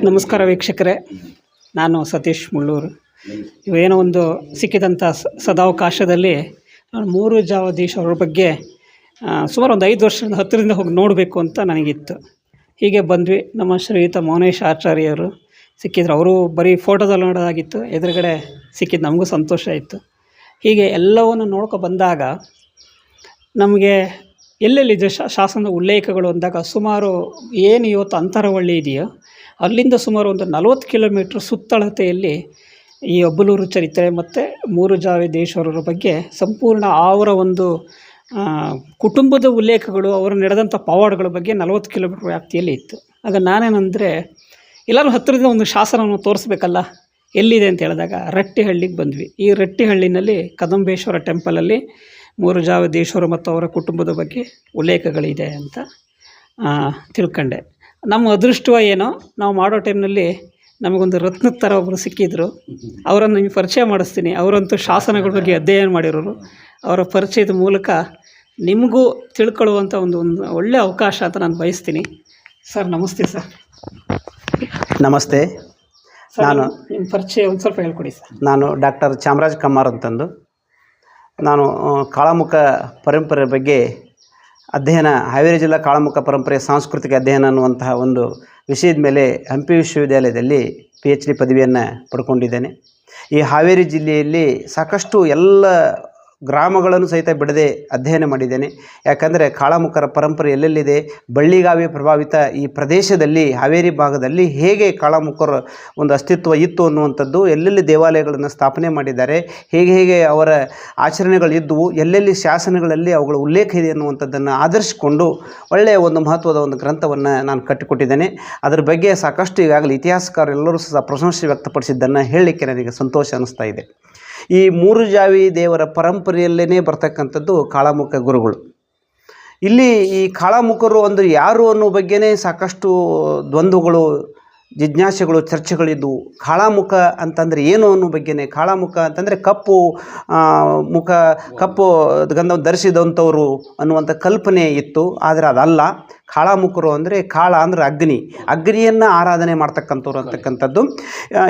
ನಮಸ್ಕಾರ ವೀಕ್ಷಕರೇ, ನಾನು ಸತೀಶ್ ಮುಳ್ಳೂರು. ಇವೇನೋ ಒಂದು ಸಿಕ್ಕಿದಂಥ ಸದಾವಕಾಶದಲ್ಲಿ ನಾನು ಮೂರು ಜಾವಾಧೀಶ್ ಅವರ ಬಗ್ಗೆ ಸುಮಾರು ಒಂದು 5 ವರ್ಷದಿಂದ ಹತ್ತಿರದಿಂದ ಹೋಗಿ ನೋಡಬೇಕು ಅಂತ ನನಗಿತ್ತು. ಹೀಗೆ ಬಂದ್ವಿ. ನಮ್ಮ ಶ್ರೀಯುತ ಮೌನೇಶ್ ಆಚಾರ್ಯರು ಸಿಕ್ಕಿದ್ರು. ಅವರು ಬರೀ ಫೋಟೋದಲ್ಲಿ ನೋಡೋದಾಗಿತ್ತು, ಎದುರುಗಡೆ ಸಿಕ್ಕಿದ್ದು ನಮಗೂ ಸಂತೋಷ ಆಯಿತು. ಹೀಗೆ ಎಲ್ಲವನ್ನು ಬಂದಾಗ ನಮಗೆ ಎಲ್ಲೆಲ್ಲಿ ಶಾಸನದ ಉಲ್ಲೇಖಗಳು ಅಂದಾಗ ಸುಮಾರು ಏನು ಇವತ್ತು ಅಂತರವಳ್ಳಿ ಇದೆಯೋ ಅಲ್ಲಿಂದ ಸುಮಾರು ಒಂದು 40 ಕಿಲೋಮೀಟ್ರ್ ಸುತ್ತಳತೆಯಲ್ಲಿ ಈ ಅಬ್ಬಲೂರು ಚರಿತ್ರೆ ಮತ್ತು ಮೂರು ಜಾವಾಧೀಶರ ಬಗ್ಗೆ ಸಂಪೂರ್ಣ ಅವರ ಒಂದು ಕುಟುಂಬದ ಉಲ್ಲೇಖಗಳು, ಅವರು ನಡೆದಂಥ ಪವಾಡಗಳ ಬಗ್ಗೆ 40 ಕಿಲೋಮೀಟ್ರ್ ವ್ಯಾಪ್ತಿಯಲ್ಲಿ ಇತ್ತು. ಆಗ ನಾನೇನಂದರೆ ಎಲ್ಲರೂ ಹತ್ತಿರದಿಂದ ಒಂದು ಶಾಸನವನ್ನು ತೋರಿಸ್ಬೇಕಲ್ಲ, ಎಲ್ಲಿದೆ ಅಂತ ಹೇಳಿದಾಗ ರಟ್ಟಿಹಳ್ಳಿಗೆ ಬಂದ್ವಿ. ಈ ರಟ್ಟಿಹಳ್ಳಿನಲ್ಲಿ ಕದಂಬೇಶ್ವರ ಟೆಂಪಲಲ್ಲಿ ಮೂರು ಜಾವಾಧೀಶರು ಮತ್ತು ಅವರ ಕುಟುಂಬದ ಬಗ್ಗೆ ಉಲ್ಲೇಖಗಳಿದೆ ಅಂತ ತಿಳ್ಕೊಂಡೆ. ನಮ್ಮ ಅದೃಷ್ಟ ಏನೋ, ನಾವು ಮಾಡೋ ಟೈಮ್ನಲ್ಲಿ ನಮಗೊಂದು ರತ್ನದ ಥರ ಒಬ್ಬರು ಸಿಕ್ಕಿದ್ರು. ಅವರನ್ನು ನಿಮಗೆ ಪರಿಚಯ ಮಾಡಿಸ್ತೀನಿ. ಅವರಂತೂ ಶಾಸನಗಳ ಬಗ್ಗೆ ಅಧ್ಯಯನ ಮಾಡಿರೋರು. ಅವರ ಪರಿಚಯದ ಮೂಲಕ ನಿಮಗೂ ತಿಳ್ಕೊಳ್ಳುವಂಥ ಒಂದು ಒಳ್ಳೆಯ ಅವಕಾಶ ಅಂತ ನಾನು ಬಯಸ್ತೀನಿ. ಸರ್ ನಮಸ್ತೆ. ಸರ್ ನಮಸ್ತೆ. ನಾನು ನಿಮ್ಮ ಪರಿಚಯ ಒಂದು ಸ್ವಲ್ಪ ಹೇಳ್ಕೊಡಿ ಸರ್. ನಾನು ಡಾಕ್ಟರ್ ಚಾಮರಾಜ್ ಕಮ್ಮಾರ್ ಅಂತಂದು, ನಾನು ಕಾಳಾಮುಖ ಪರಂಪರೆ ಬಗ್ಗೆ ಅಧ್ಯಯನ, ಹಾವೇರಿ ಜಿಲ್ಲಾ ಕಾಳಾಮುಖ ಪರಂಪರೆ ಸಾಂಸ್ಕೃತಿಕ ಅಧ್ಯಯನ ಅನ್ನುವಂತಹ ಒಂದು ವಿಷಯದ ಮೇಲೆ ಹಂಪಿ ವಿಶ್ವವಿದ್ಯಾಲಯದಲ್ಲಿ PhD ಪದವಿಯನ್ನು ಪಡ್ಕೊಂಡಿದ್ದೇನೆ. ಈ ಹಾವೇರಿ ಜಿಲ್ಲೆಯಲ್ಲಿ ಸಾಕಷ್ಟು ಎಲ್ಲ ಗ್ರಾಮಗಳನ್ನು ಸಹಿತ ಬಿಡದೆ ಅಧ್ಯಯನ ಮಾಡಿದ್ದೇನೆ. ಯಾಕಂದರೆ ಕಾಳಾಮುಖರ ಪರಂಪರೆ ಎಲ್ಲೆಲ್ಲಿದೆ, ಬಳ್ಳಿಗಾವಿ ಪ್ರಭಾವಿತ ಈ ಪ್ರದೇಶದಲ್ಲಿ ಹಾವೇರಿ ಭಾಗದಲ್ಲಿ ಹೇಗೆ ಕಾಳಾಮುಖರ ಒಂದು ಅಸ್ತಿತ್ವ ಇತ್ತು ಅನ್ನುವಂಥದ್ದು, ಎಲ್ಲೆಲ್ಲಿ ದೇವಾಲಯಗಳನ್ನು ಸ್ಥಾಪನೆ ಮಾಡಿದ್ದಾರೆ, ಹೇಗೆ ಅವರ ಆಚರಣೆಗಳಿದ್ದವು, ಎಲ್ಲೆಲ್ಲಿ ಶಾಸನಗಳಲ್ಲಿ ಅವುಗಳ ಉಲ್ಲೇಖ ಇದೆ ಅನ್ನುವಂಥದ್ದನ್ನು ಆಧರಿಸಿಕೊಂಡು ಒಳ್ಳೆಯ ಒಂದು ಮಹತ್ವದ ಒಂದು ಗ್ರಂಥವನ್ನು ನಾನು ಕಟ್ಟಿಕೊಟ್ಟಿದ್ದೇನೆ. ಅದರ ಬಗ್ಗೆ ಸಾಕಷ್ಟು ಈಗಾಗಲೇ ಇತಿಹಾಸಕಾರರೆಲ್ಲರೂ ಸಹ ಪ್ರಶಂಸೆ ವ್ಯಕ್ತಪಡಿಸಿದ್ದನ್ನು ಹೇಳಲಿಕ್ಕೆ ನನಗೆ ಸಂತೋಷ ಅನ್ನಿಸ್ತಾ ಇದೆ. ಈ ಮೂರು ಜಾವಿ ದೇವರ ಪರಂಪರೆಯಲ್ಲೇ ಬರ್ತಕ್ಕಂಥದ್ದು ಕಾಳಾಮುಖ ಗುರುಗಳು. ಇಲ್ಲಿ ಈ ಕಾಳಾಮುಖರು ಅಂದರೆ ಯಾರು ಅನ್ನೋ ಬಗ್ಗೆನೇ ಸಾಕಷ್ಟು ದ್ವಂದ್ವಗಳು, ಜಿಜ್ಞಾಸೆಗಳು, ಚರ್ಚೆಗಳಿದ್ದವು. ಕಾಳಾಮುಖ ಅಂತಂದರೆ ಏನು ಅನ್ನೋ ಬಗ್ಗೆನೇ. ಕಾಳಾಮುಖ ಅಂತಂದರೆ ಕಪ್ಪು ಮುಖ, ಕಪ್ಪು ಗಂಧ ಧರಿಸಿದಂಥವರು ಅನ್ನುವಂಥ ಕಲ್ಪನೆ ಇತ್ತು. ಆದರೆ ಅದಲ್ಲ. ಕಾಳಾಮುಖರು ಅಂದರೆ ಕಾಳ ಅಂದರೆ ಅಗ್ನಿಯನ್ನು ಆರಾಧನೆ ಮಾಡ್ತಕ್ಕಂಥವ್ರು ಅಂತಕ್ಕಂಥದ್ದು.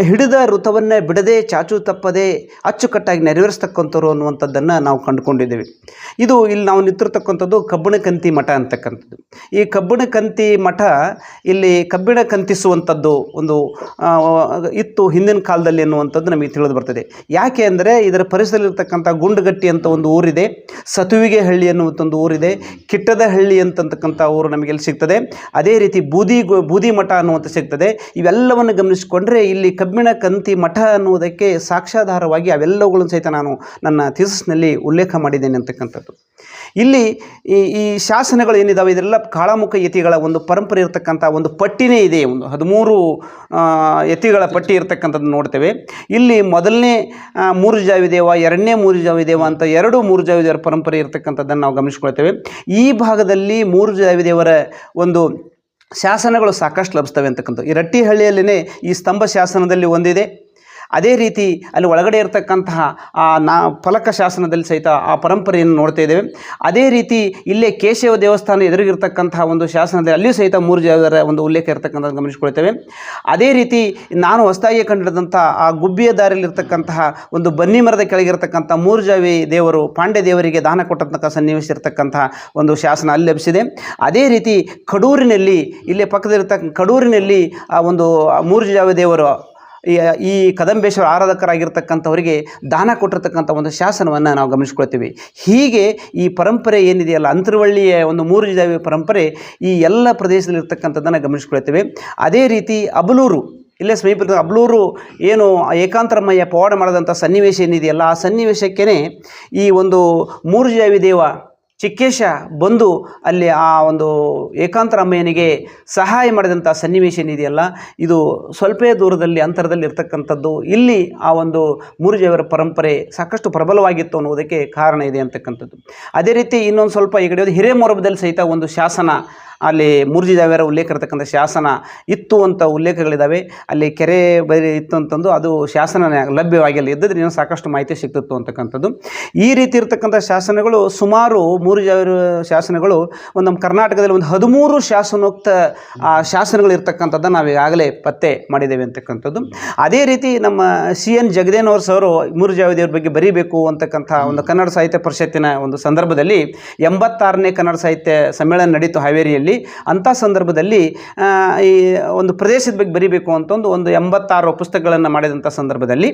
ಹಿಡಿದ ಋತವನ್ನು ಬಿಡದೆ, ಚಾಚು ತಪ್ಪದೆ ಅಚ್ಚುಕಟ್ಟಾಗಿ ನೆರವೇರಿಸ್ತಕ್ಕಂಥವ್ರು ಅನ್ನುವಂಥದ್ದನ್ನು ನಾವು ಕಂಡುಕೊಂಡಿದ್ದೇವೆ. ಇದು ಇಲ್ಲಿ ನಾವು ನಿಂತಿರ್ತಕ್ಕಂಥದ್ದು ಕಬ್ಬಿಣಕಂತಿ ಮಠ ಅಂತಕ್ಕಂಥದ್ದು. ಈ ಕಬ್ಬಿಣಕಂತಿ ಮಠ ಇಲ್ಲಿ ಕಬ್ಬಿಣ ಕಂತಿಸುವಂಥದ್ದು ಒಂದು ಇತ್ತು ಹಿಂದಿನ ಕಾಲದಲ್ಲಿ ಎನ್ನುವಂಥದ್ದು ನಮಗೆ ತಿಳಿದು ಬರ್ತದೆ. ಯಾಕೆ ಅಂದರೆ ಇದರ ಪರಿಸರದಲ್ಲಿರ್ತಕ್ಕಂಥ ಗುಂಡುಗಟ್ಟಿ ಅಂತ ಒಂದು ಊರಿದೆ, ಸತುವಿಗೆ ಹಳ್ಳಿ ಅನ್ನುವಂಥ ಒಂದು ಊರಿದೆ, ಕಿಟ್ಟದ ಹಳ್ಳಿ ಅಂತಕ್ಕಂಥ ಊರು ನಮಗೆ ಎಲ್ಲಿ ಸಿಗ್ತದೆ. ಅದೇ ರೀತಿ ಬೂದಿ ಮಠ ಅನ್ನುವಂಥ ಸಿಗ್ತದೆ. ಇವೆಲ್ಲವನ್ನು ಗಮನಿಸಿಕೊಂಡ್ರೆ ಇಲ್ಲಿ ಕಬ್ಬಿಣ ಕಂತಿ ಮಠ ಅನ್ನುವುದಕ್ಕೆ ಸಾಕ್ಷ್ಯಾಧಾರವಾಗಿ ಅವೆಲ್ಲವುಗಳನ್ನು ಸಹಿತ ನಾನು ನನ್ನ ಥೀಸಿಸ್ನಲ್ಲಿ ಉಲ್ಲೇಖ ಮಾಡಿದ್ದೇನೆ ಅಂತಕ್ಕಂಥದ್ದು. ಇಲ್ಲಿ ಈ ಶಾಸನಗಳು ಏನಿದ್ದಾವೆ ಇದೆಲ್ಲ ಕಾಳಾಮುಖ ಯತಿಗಳ ಒಂದು ಪರಂಪರೆ ಇರತಕ್ಕಂಥ ಒಂದು ಪಟ್ಟಿನೇ ಇದೆ. ಒಂದು 13 ಯತಿಗಳ ಪಟ್ಟಿ ಇರತಕ್ಕಂಥದ್ದು ನೋಡ್ತೇವೆ. ಇಲ್ಲಿ ಮೊದಲನೇ ಮೂರು ಜಾವಿದೇವ, ಎರಡನೇ ಮೂರು ಜಾವಿದೇವ ಅಂತ 2 ಮೂರು ಜಾವಿದೇವರ ಪರಂಪರೆ ಇರತಕ್ಕಂಥದ್ದನ್ನು ನಾವು ಗಮನಿಸ್ಕೊಳ್ತೇವೆ. ಈ ಭಾಗದಲ್ಲಿ ಮೂರು ಜಾವಿದೇವರ ಒಂದು ಶಾಸನಗಳು ಸಾಕಷ್ಟು ಲಭಿಸ್ತವೆ ಅಂತಕ್ಕಂಥದ್ದು. ಈ ರಟ್ಟಿಹಳ್ಳಿಯಲ್ಲೇ ಈ ಸ್ತಂಭ ಶಾಸನದಲ್ಲಿ ಒಂದಿದೆ. ಅದೇ ರೀತಿ ಅಲ್ಲಿ ಒಳಗಡೆ ಇರತಕ್ಕಂತಹ ಫಲಕ ಶಾಸನದಲ್ಲಿ ಸಹಿತ ಆ ಪರಂಪರೆಯನ್ನು ನೋಡ್ತಾ ಇದ್ದೇವೆ. ಅದೇ ರೀತಿ ಇಲ್ಲೇ ಕೇಶವ ದೇವಸ್ಥಾನ ಎದುರಿಗಿರ್ತಕ್ಕಂತಹ ಒಂದು ಶಾಸನದಲ್ಲಿ ಅಲ್ಲಿಯೂ ಸಹಿತ ಮೂರು ಜಾವರ ಒಂದು ಉಲ್ಲೇಖ ಇರತಕ್ಕಂಥದ್ದು ಗಮನಿಸ್ಕೊಳ್ತೇವೆ. ಅದೇ ರೀತಿ ನಾನು ಹೊಸದಾಗಿ ಕಂಡಿಡಿದಂಥ ಆ ಗುಬ್ಬಿಯ ದಾರಿಯಲ್ಲಿರ್ತಕ್ಕಂತಹ ಒಂದು ಬನ್ನಿ ಮರದ ಕೆಳಗಿರ್ತಕ್ಕಂಥ ಮೂರು ಜಾವಿ ದೇವರು ಪಾಂಡ್ಯ ದೇವರಿಗೆ ದಾನ ಕೊಟ್ಟಂತಹ ಸನ್ನಿವೇಶ ಇರತಕ್ಕಂತಹ ಒಂದು ಶಾಸನ ಅಲ್ಲಿ ಲಭಿಸಿದೆ. ಅದೇ ರೀತಿ ಕಡೂರಿನಲ್ಲಿ, ಇಲ್ಲೇ ಪಕ್ಕದಲ್ಲಿರ್ತಕ್ಕ ಕಡೂರಿನಲ್ಲಿ ಆ ಒಂದು ಮೂರು ಜಾವಿ ದೇವರು ಈ ಕದಂಬೇಶ್ವರ ಆರಾಧಕರಾಗಿರ್ತಕ್ಕಂಥವರಿಗೆ ದಾನ ಕೊಟ್ಟಿರ್ತಕ್ಕಂಥ ಒಂದು ಶಾಸನವನ್ನು ನಾವು ಗಮನಿಸ್ಕೊಳ್ತೀವಿ. ಹೀಗೆ ಈ ಪರಂಪರೆ ಏನಿದೆಯಲ್ಲ, ಅಂತರವಳ್ಳಿಯ ಒಂದು ಮೂರು ಜಾವಿ ಪರಂಪರೆ ಈ ಎಲ್ಲ ಪ್ರದೇಶದಲ್ಲಿರ್ತಕ್ಕಂಥದ್ದನ್ನು ಗಮನಿಸ್ಕೊಳ್ತೇವೆ. ಅದೇ ರೀತಿ ಅಬಲೂರು, ಇಲ್ಲೇ ಸಮೀಪ ಅಬಲೂರು ಏನು ಏಕಾಂತರಮಯ್ಯ ಪವಾಡ ಮಾಡಿದಂಥ ಸನ್ನಿವೇಶ ಏನಿದೆಯಲ್ಲ, ಆ ಸನ್ನಿವೇಶಕ್ಕೇ ಈ ಒಂದು ಮೂರು ಜಾವಿ ದೇವ ಚಿಕ್ಕೇಶ ಬಂದು ಅಲ್ಲಿ ಆ ಒಂದು ಏಕಾಂತರಮ್ಮಯ್ಯನಿಗೆ ಸಹಾಯ ಮಾಡಿದಂಥ ಸನ್ನಿವೇಶ ಏನಿದೆಯಲ್ಲ, ಇದು ಸ್ವಲ್ಪ ದೂರದಲ್ಲಿ ಅಂತರದಲ್ಲಿ ಇರ್ತಕ್ಕಂಥದ್ದು. ಇಲ್ಲಿ ಆ ಒಂದು ಮೂರು ಜಾವಿಯವರ ಪರಂಪರೆ ಸಾಕಷ್ಟು ಪ್ರಬಲವಾಗಿತ್ತು ಅನ್ನೋದಕ್ಕೆ ಕಾರಣ ಇದೆ ಅಂತಕ್ಕಂಥದ್ದು. ಅದೇ ರೀತಿ ಇನ್ನೊಂದು ಸ್ವಲ್ಪ ಈ ಕಡೆ ಹಿರೇಮೊರಬದಲ್ಲಿ ಸಹಿತ ಒಂದು ಶಾಸನ ಅಲ್ಲಿ ಮೂರ್ಜಿ ಜಾವಿಯರ ಉಲ್ಲೇಖ ಇರತಕ್ಕಂಥ ಶಾಸನ ಇತ್ತು ಅಂತ ಉಲ್ಲೇಖಗಳಿದ್ದಾವೆ. ಅಲ್ಲಿ ಕೆರೆ ಬರಿ ಇತ್ತು ಅಂತಂದು ಅದು ಶಾಸನ ಲಭ್ಯವಾಗಿಲ್ಲ, ಇದ್ದಿದ್ರೆ ಇನ್ನೂ ಸಾಕಷ್ಟು ಮಾಹಿತಿ ಸಿಗ್ತಿತ್ತು ಅಂತಕ್ಕಂಥದ್ದು. ಈ ರೀತಿ ಇರತಕ್ಕಂಥ ಶಾಸನಗಳು ಸುಮಾರು ಮೂರ್ಜಿ ಜಾವಿಯರ ಶಾಸನಗಳು ಒಂದು ನಮ್ಮ ಕರ್ನಾಟಕದಲ್ಲಿ ಒಂದು 13 ಶಾಸನೋಕ್ತ ಶಾಸನಗಳು ಇರ್ತಕ್ಕಂಥದ್ದನ್ನು ನಾವು ಈಗಾಗಲೇ ಪತ್ತೆ ಮಾಡಿದ್ದೇವೆ ಅಂತಕ್ಕಂಥದ್ದು. ಅದೇ ರೀತಿ ನಮ್ಮ CN ಜಗದೇನವರ್ ಸರ್ ಮೂರ್ಜಿ ಜಾವಿ ದೇವ್ರ ಬಗ್ಗೆ ಬರೀಬೇಕು ಅಂತಕ್ಕಂಥ ಒಂದು ಕನ್ನಡ ಸಾಹಿತ್ಯ ಪರಿಷತ್ತಿನ ಒಂದು ಸಂದರ್ಭದಲ್ಲಿ 86ನೇ ಕನ್ನಡ ಸಾಹಿತ್ಯ ಸಮ್ಮೇಳನ ನಡೀತು ಹಾವೇರಿಯಲ್ಲಿ. ಅಂಥ ಸಂದರ್ಭದಲ್ಲಿ ಈ ಒಂದು ಪ್ರದೇಶದ ಬಗ್ಗೆ ಬರೀಬೇಕು ಅಂತಂದು ಒಂದು 86 ಪುಸ್ತಕಗಳನ್ನು ಮಾಡಿದಂಥ ಸಂದರ್ಭದಲ್ಲಿ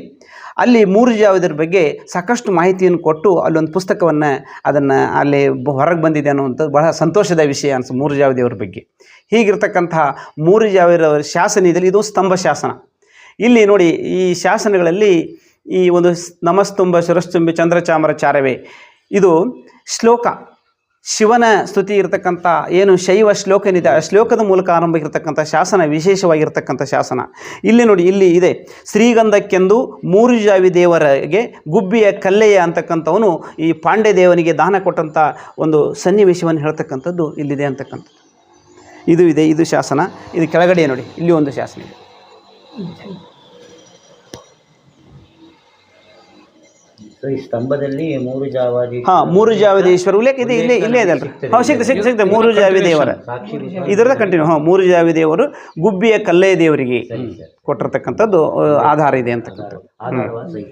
ಅಲ್ಲಿ ಮೂರ್ಜಿ ಜಾವಿಯರ ಬಗ್ಗೆ ಸಾಕಷ್ಟು ಮಾಹಿತಿಯನ್ನು ಕೊಟ್ಟು ಅಲ್ಲೊಂದು ಪುಸ್ತಕವನ್ನು ಅದನ್ನು ಅಲ್ಲಿ ಹೊರಗೆ ಬಂದಿದೆ ಅನ್ನುವಂಥದ್ದು ಬಹಳ ಸಂತೋಷದ ವಿಷಯ ಅನಿಸ್ತು ಮೂರ್ಜಿ ಜಾವಿ ದೇವ್ರ ಬಗ್ಗೆ. ಹೀಗಿರ್ತಕ್ಕಂಥ ಮೂರ್ಜಿ ಜಾವಿಯರ ಶಾಸನ ಇದರಲ್ಲಿ ಇದು ಸ್ತಂಭ ಶಾಸನ. ಇಲ್ಲಿ ನೋಡಿ ಈ ಶಾಸನಗಳಲ್ಲಿ ಈ ಒಂದು ನಮಸ್ತುಂಭ ಶಿರಸ್ತುಂಬಿ ಚಂದ್ರಚಾಮರಚಾರವೇ ಇದು ಶ್ಲೋಕ, ಶಿವನ ಸ್ತುತಿ ಇರತಕ್ಕಂಥ ಏನು ಶೈವ ಶ್ಲೋಕ ಏನಿದೆ ಆ ಶ್ಲೋಕದ ಮೂಲಕ ಆರಂಭ ಇರತಕ್ಕಂಥ ಶಾಸನ, ವಿಶೇಷವಾಗಿರ್ತಕ್ಕಂಥ ಶಾಸನ. ಇಲ್ಲಿ ನೋಡಿ, ಇಲ್ಲಿ ಇದೆ ಶ್ರೀಗಂಧಕ್ಕೆಂದು ಮೂರ್ಜಿ ಜಾವಿ ದೇವರಿಗೆ ಗುಬ್ಬಿಯ ಕಲ್ಲೆಯ ಅಂತಕ್ಕಂಥವನು ಈ ಪಾಂಡೆ ದೇವನಿಗೆ ದಾನ ಕೊಟ್ಟಂಥ ಒಂದು ಸನ್ನಿವೇಶವನ್ನು ಹೇಳ್ತಕ್ಕಂಥದ್ದು ಇಲ್ಲಿದೆ ಅಂತಕ್ಕಂಥದ್ದು. ಇದು ಇದೆ, ಇದು ಶಾಸನ. ಇದು ಕೆಳಗಡೆ ನೋಡಿ, ಇಲ್ಲಿ ಒಂದು ಶಾಸನ ಇದೆ. ಈ ಸ್ತಂಭದಲ್ಲಿ ಮೂರು ಜಾವದೇಶ್ವರ ಉಲ್ಲೇಖ ಇದೆ, ಇಲ್ಲೇ ಇದೆ ಅಲ್ರಿ. ಸಿಗ್ತದೆ ಮೂರು ಜಾವಿ ದೇವರ ಇದರದ ಕಂಟಿನ್ಯೂ. ಮೂರು ಜಾವಿ ದೇವರು ಗುಬ್ಬಿಯ ಕಲ್ಲೆಯ ದೇವರಿಗೆ ಕೊಟ್ಟಿರ್ತಕ್ಕಂಥದ್ದು ಆಧಾರ ಇದೆ ಅಂತಕ್ಕಂಥದ್ದು.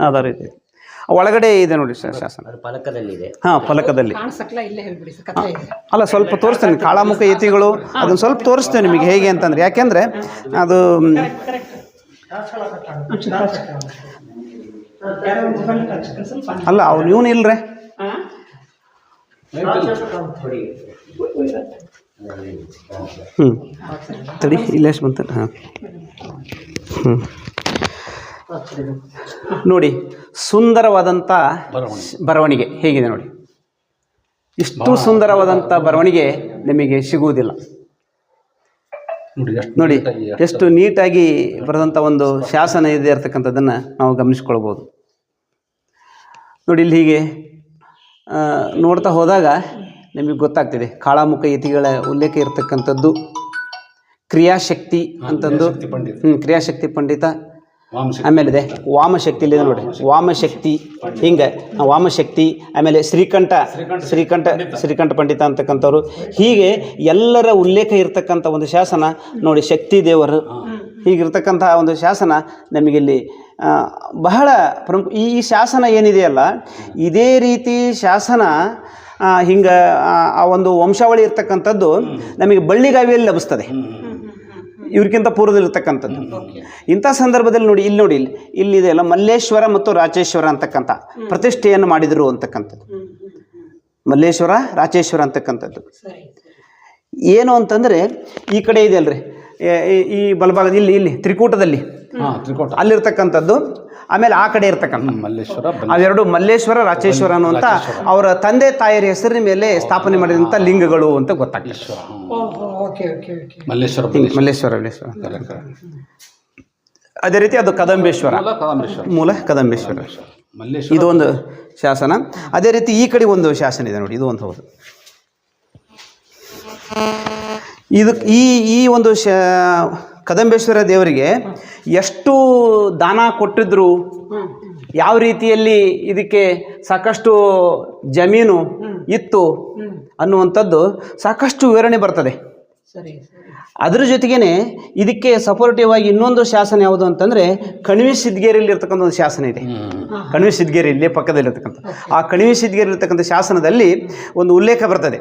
ಆಧಾರ ಇದೆ. ಒಳಗಡೆ ಇದೆ ನೋಡಿ ಶಾಸನ, ಫಲಕದಲ್ಲಿದೆ. ಫಲಕದಲ್ಲಿ ಅಲ್ಲ, ಸ್ವಲ್ಪ ತೋರಿಸ್ತೇನೆ. ಕಾಳಾಮುಖ ಯತಿಗಳು ಅದನ್ನು ಸ್ವಲ್ಪ ತೋರಿಸ್ತೇನೆ ನಿಮಗೆ ಹೇಗೆ ಅಂತಂದ್ರೆ, ಯಾಕೆಂದ್ರೆ ಅದು ಅಲ್ಲ ಅವ್ರು ಇವನು ಇಲ್ರೇ ತಡಿ, ಇಲ್ಲೆಷ್ಟು ಬಂತ. ನೋಡಿ, ಸುಂದರವಾದಂಥ ಬರವಣಿಗೆ ಹೇಗಿದೆ ನೋಡಿ. ಇಷ್ಟು ಸುಂದರವಾದಂಥ ಬರವಣಿಗೆ ನಿಮಗೆ ಸಿಗುವುದಿಲ್ಲ. ನೋಡಿ ಎಷ್ಟು ನೀಟಾಗಿ ಬರೆದಂಥ ಒಂದು ಶಾಸನ ಇದೆ ಇರ್ತಕ್ಕಂಥದ್ದನ್ನು ನಾವು ಗಮನಿಸ್ಕೊಳ್ಬೋದು. ನೋಡಿ, ಇಲ್ಲಿ ಹೀಗೆ ನೋಡ್ತಾ ಹೋದಾಗ ನಿಮಗೆ ಗೊತ್ತಾಗ್ತಿದೆ ಕಾಳಾಮುಖ ಯತಿಗಳ ಉಲ್ಲೇಖ ಇರತಕ್ಕಂಥದ್ದು. ಕ್ರಿಯಾಶಕ್ತಿ ಅಂತಂದು ಕ್ರಿಯಾಶಕ್ತಿ ಪಂಡಿತ. ಆಮೇಲೆ ಇದೆ ವಾಮಶಕ್ತಿ, ಇಲ್ಲಿದೆ ನೋಡಿ ವಾಮಶಕ್ತಿ, ಹಿಂಗೆ ವಾಮಶಕ್ತಿ. ಆಮೇಲೆ ಶ್ರೀಕಂಠ ಪಂಡಿತ ಅಂತಕ್ಕಂಥವ್ರು. ಹೀಗೆ ಎಲ್ಲರ ಉಲ್ಲೇಖ ಇರತಕ್ಕಂಥ ಒಂದು ಶಾಸನ ನೋಡಿ. ಶಕ್ತಿ ದೇವರು ಹೀಗಿರ್ತಕ್ಕಂಥ ಒಂದು ಶಾಸನ ನಮಗಿಲ್ಲಿ ಬಹಳ ಪ್ರಮುಖ. ಈ ಶಾಸನ ಏನಿದೆಯಲ್ಲ, ಇದೇ ರೀತಿ ಶಾಸನ ಹಿಂಗೆ ಆ ಒಂದು ವಂಶಾವಳಿ ಇರ್ತಕ್ಕಂಥದ್ದು ನಮಗೆ ಬಳ್ಳಿಗಾವಿಯಲ್ಲಿ ಲಭಿಸ್ತದೆ, ಇವ್ರಿಗಿಂತ ಪೂರ್ವದಲ್ಲಿರ್ತಕ್ಕಂಥದ್ದು. ಇಂಥ ಸಂದರ್ಭದಲ್ಲಿ ನೋಡಿ, ಇಲ್ಲಿದೆ ಅಲ್ಲ, ಮಲ್ಲೇಶ್ವರ ಮತ್ತು ರಾಚೇಶ್ವರ ಅಂತಕ್ಕಂಥ ಪ್ರತಿಷ್ಠೆಯನ್ನು ಮಾಡಿದರು ಅಂತಕ್ಕಂಥದ್ದು. ಮಲ್ಲೇಶ್ವರ ರಾಚೇಶ್ವರ ಅಂತಕ್ಕಂಥದ್ದು ಏನು ಅಂತಂದರೆ, ಈ ಕಡೆ ಇದೆ ಅಲ್ರಿ, ಈ ಬಲಭಾಗದ ಇಲ್ಲಿ ತ್ರಿಕೂಟದಲ್ಲಿ ಅಲ್ಲಿರ್ತಕ್ಕಂಥದ್ದು. ಆಮೇಲೆ ಆ ಕಡೆ ಇರ್ತಕ್ಕಂಥ ಅವೆರಡು ಮಲ್ಲೇಶ್ವರ ರಾಚೇಶ್ವರ ಅನ್ನುವಂಥ ಅವರ ತಂದೆ ತಾಯಿಯರ ಹೆಸರಿನ ಮೇಲೆ ಸ್ಥಾಪನೆ ಮಾಡಿದಂಥ ಲಿಂಗಗಳು ಅಂತ ಗೊತ್ತಾಗ್ತದೆ. ಮಲ್ಲೇಶ್ವರ. ಅದೇ ರೀತಿ ಅದು ಕದಂಬೇಶ್ವರ, ಮೂಲ ಕದಂಬೇಶ್ವರ. ಇದು ಒಂದು ಶಾಸನ. ಅದೇ ರೀತಿ ಈ ಕಡೆ ಒಂದು ಶಾಸನ ಇದೆ ನೋಡಿ, ಇದು ಒಂದು ಹೌದು. ಇದು ಈ ಒಂದು ಕದಂಬೇಶ್ವರ ದೇವರಿಗೆ ಎಷ್ಟು ದಾನ ಕೊಟ್ಟಿದ್ರು, ಯಾವ ರೀತಿಯಲ್ಲಿ ಇದಕ್ಕೆ ಸಾಕಷ್ಟು ಜಮೀನು ಇತ್ತು ಅನ್ನುವಂಥದ್ದು ಸಾಕಷ್ಟು ವಿವರಣೆ ಬರ್ತದೆ. ಅದರ ಜೊತೆಗೇನೆ ಇದಕ್ಕೆ ಸಪೋರ್ಟಿವ್ ಆಗಿ ಇನ್ನೊಂದು ಶಾಸನ ಯಾವುದು ಅಂತಂದರೆ, ಕಣಿವೆ ಸಿದ್ಗೇರಿಯಲ್ಲಿ ಇರ್ತಕ್ಕಂಥ ಒಂದು ಶಾಸನ ಇದೆ. ಕಣಿವೆ ಸಿದ್ಗೇರಿ ಇಲ್ಲೇ ಪಕ್ಕದಲ್ಲಿರ್ತಕ್ಕಂಥ ಆ ಕಣಿವೆ ಸಿದ್ಗೇರಿ ಇರ್ತಕ್ಕಂಥ ಶಾಸನದಲ್ಲಿ ಒಂದು ಉಲ್ಲೇಖ ಬರ್ತದೆ.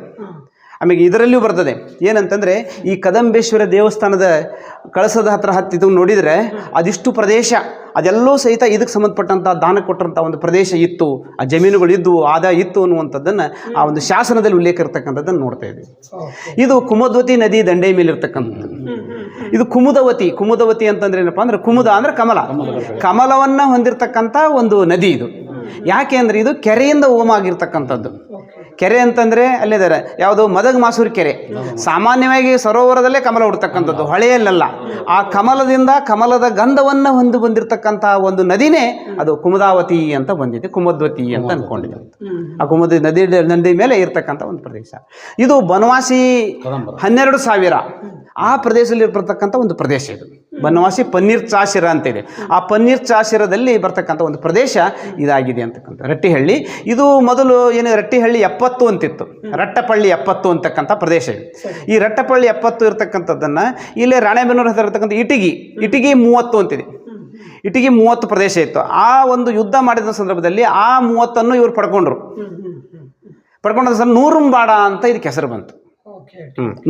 ಆಮೇಲೆ ಇದರಲ್ಲಿಯೂ ಬರ್ತದೆ ಏನಂತಂದರೆ, ಈ ಕದಂಬೇಶ್ವರ ದೇವಸ್ಥಾನದ ಕಳಸದ ಹತ್ತಿದ್ದು ನೋಡಿದರೆ ಅದಿಷ್ಟು ಪ್ರದೇಶ ಅದೆಲ್ಲೂ ಸಹಿತ ಇದಕ್ಕೆ ಸಂಬಂಧಪಟ್ಟಂಥ ದಾನ ಕೊಟ್ಟಂಥ ಒಂದು ಪ್ರದೇಶ ಇತ್ತು, ಆ ಜಮೀನುಗಳಿದ್ದು, ಆದಾಯ ಇತ್ತು ಅನ್ನುವಂಥದ್ದನ್ನು ಆ ಒಂದು ಶಾಸನದಲ್ಲಿ ಉಲ್ಲೇಖ ಇರ್ತಕ್ಕಂಥದ್ದನ್ನು ನೋಡ್ತಾ ಇದ್ದೀವಿ. ಇದು ಕುಮದ್ವತಿ ನದಿ ದಂಡೆಯ ಮೇಲೆ ಇರ್ತಕ್ಕಂಥದ್ದು. ಇದು ಕುಮುದವತಿ ಅಂತಂದ್ರೆ ಏನಪ್ಪ ಅಂದರೆ, ಕುಮುದ ಅಂದರೆ ಕಮಲವನ್ನು ಹೊಂದಿರತಕ್ಕಂಥ ಒಂದು ನದಿ ಇದು. ಯಾಕೆ ಅಂದರೆ ಇದು ಕೆರೆಯಿಂದ ಹೋಮ ಆಗಿರ್ತಕ್ಕಂಥದ್ದು. ಕೆರೆ ಅಂತಂದರೆ ಅಲ್ಲಿದ್ದಾರೆ ಯಾವುದು ಮದಗ ಮಾಸೂರು ಕೆರೆ. ಸಾಮಾನ್ಯವಾಗಿ ಸರೋವರದಲ್ಲೇ ಕಮಲ ಹುಡ್ತಕ್ಕಂಥದ್ದು, ಹೊಳೆಯಲ್ಲೆಲ್ಲ. ಆ ಕಮಲದ ಗಂಧವನ್ನು ಹೊಂದಿ ಬಂದಿರತಕ್ಕಂಥ ಒಂದು ನದಿನೇ ಅದು ಕುಮುದಾವತಿ ಅಂತ ಬಂದಿದೆ, ಕುಮದ್ವತಿ ಅಂತ ಅಂದ್ಕೊಂಡಿದೆ. ಆ ಕುಮದ್ವತಿ ನದಿ ಮೇಲೆ ಇರ್ತಕ್ಕಂಥ ಒಂದು ಪ್ರದೇಶ ಇದು. ಬನವಾಸಿ 12,000 ಆ ಪ್ರದೇಶದಲ್ಲಿ ಬರ್ತಕ್ಕಂಥ ಒಂದು ಪ್ರದೇಶ ಇದು. ಬನವಾಸಿ ಪನ್ನೀರ್ ಚಾಶಿರ ಅಂತಿದೆ. ಆ ಪನ್ನೀರ್ ಚಾಶಿರದಲ್ಲಿ ಬರ್ತಕ್ಕಂಥ ಒಂದು ಪ್ರದೇಶ ಇದಾಗಿದೆ ಅಂತಕ್ಕಂಥ ರಟ್ಟಿಹಳ್ಳಿ. ಇದು ಮೊದಲು ಏನು ರಟ್ಟಿಹಳ್ಳಿ 70 ಅಂತಿತ್ತು, ರಟ್ಟಪಳ್ಳಿ 70 ಅಂತಕ್ಕಂಥ ಪ್ರದೇಶ ಇದೆ. ಈ ರಟ್ಟಪಳ್ಳಿ 70 ಇರ್ತಕ್ಕಂಥದ್ದನ್ನು ಇಲ್ಲೇ ರಾಣೆಬೆನ್ನೂರು ಹತ್ತಿರ ಇರ್ತಕ್ಕಂಥ ಇಟಗಿ 30 ಅಂತಿದೆ. ಇಟಗಿ 30 ಪ್ರದೇಶ ಇತ್ತು. ಆ ಒಂದು ಯುದ್ಧ ಮಾಡಿದ ಸಂದರ್ಭದಲ್ಲಿ ಆ 30 ಇವರು ಪಡ್ಕೊಂಡ್ರು. ಸರ್ ನೂರುಂಬಾಡ ಅಂತ ಇದಕ್ಕೆ ಹೆಸರು ಬಂತು.